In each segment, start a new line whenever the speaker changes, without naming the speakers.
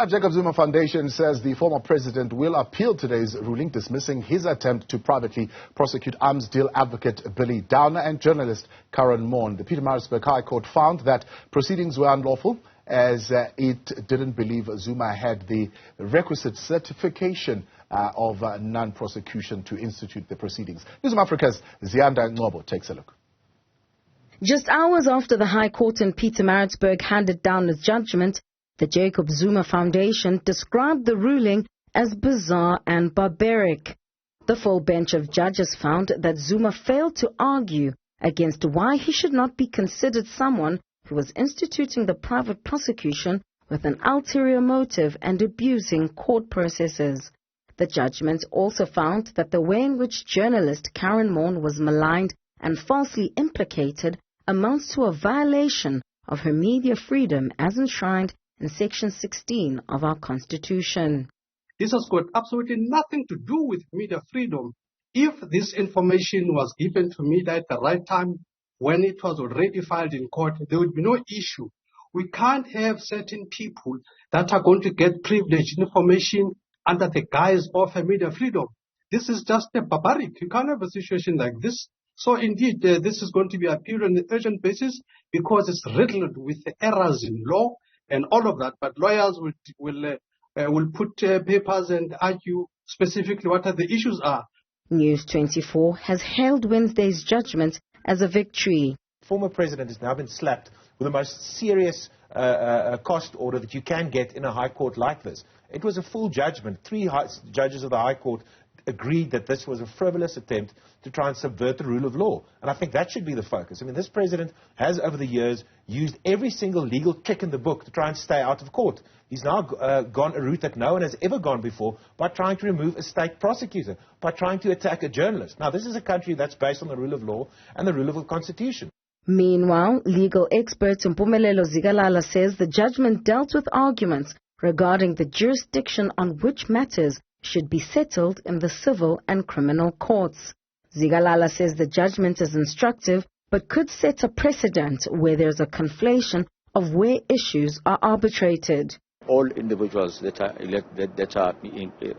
Jacob Zuma Foundation says the former president will appeal today's ruling dismissing his attempt to privately prosecute arms deal advocate Billy Downer and journalist Karyn Maughan. The Pietermaritzburg High Court found that proceedings were unlawful as it didn't believe Zuma had the requisite certification of non-prosecution to institute the proceedings. Newzroom Afrika's Ziyanda and Ngcobo takes a look.
Just hours after the High Court in Pietermaritzburg handed down its judgment, the Jacob Zuma Foundation described the ruling as bizarre and barbaric. The full bench of judges found that Zuma failed to argue against why he should not be considered someone who was instituting the private prosecution with an ulterior motive and abusing court processes. The judgment also found that the way in which journalist Karyn Maughan was maligned and falsely implicated amounts to a violation of her media freedom as enshrined in Section 16 of our Constitution.
This has got absolutely nothing to do with media freedom. If this information was given to media at the right time, when it was already filed in court, there would be no issue. We can't have certain people that are going to get privileged information under the guise of a media freedom. This is just a barbaric. You can't have a situation like this. So indeed, this is going to be appealed on an urgent basis because it's riddled with errors in law and all of that. But lawyers will put papers and argue specifically what the issues are.
News 24 has hailed Wednesday's judgment as a victory.
Former president has now been slapped with the most serious cost order that you can get in a high court like this. It was a full judgment. Three judges of the High Court agreed that this was a frivolous attempt to try and subvert the rule of law. And I think that should be the focus. I mean, this president has, over the years, used every single legal trick in the book to try and stay out of court. He's now gone a route that no one has ever gone before by trying to remove a state prosecutor, by trying to attack a journalist. Now, this is a country that's based on the rule of law and the rule of the Constitution.
Meanwhile, legal expert Mpumelelo Zikalala says the judgment dealt with arguments regarding the jurisdiction on which matters should be settled in the civil and criminal courts. Zikalala says the judgment is instructive but could set a precedent where there's a conflation of where issues are arbitrated.
All individuals that are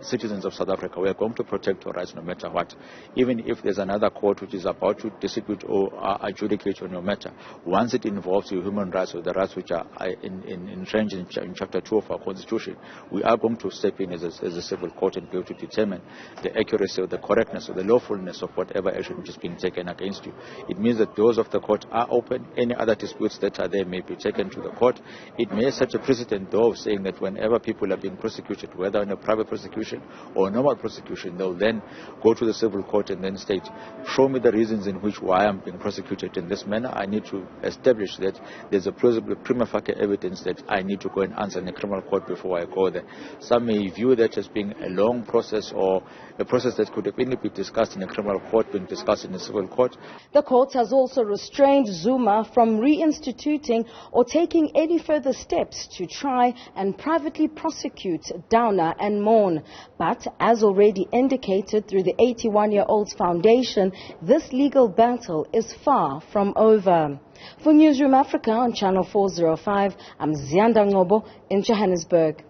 citizens of South Africa, we are going to protect our rights no matter what. Even if there's another court which is about to dispute or adjudicate on your matter, once it involves your human rights or the rights which are entrenched in Chapter 2 of our Constitution, we are going to step in as a civil court and be able to determine the accuracy or the correctness or the lawfulness of whatever action which is being taken against you. It means that doors of the court are open. Any other disputes that are there may be taken to the court. It may set a precedent, though, of saying that whenever people are being prosecuted, whether in a private prosecution or a normal prosecution, they'll then go to the civil court and then state, show me the reasons in which why I'm being prosecuted in this manner. I need to establish that there's a plausible prima facie evidence that I need to go and answer in a criminal court before I go there. Some may view that as being a long process or a process that could have only been discussed in a criminal court being discussed in a civil court.
The court has also restrained Zuma from reinstituting or taking any further steps to try and privately prosecute Downer and Maughan. But as already indicated through the 81-year-old's foundation, this legal battle is far from over. For Newzroom Afrika on Channel 405, I'm Ziyanda Ngcobo in Johannesburg.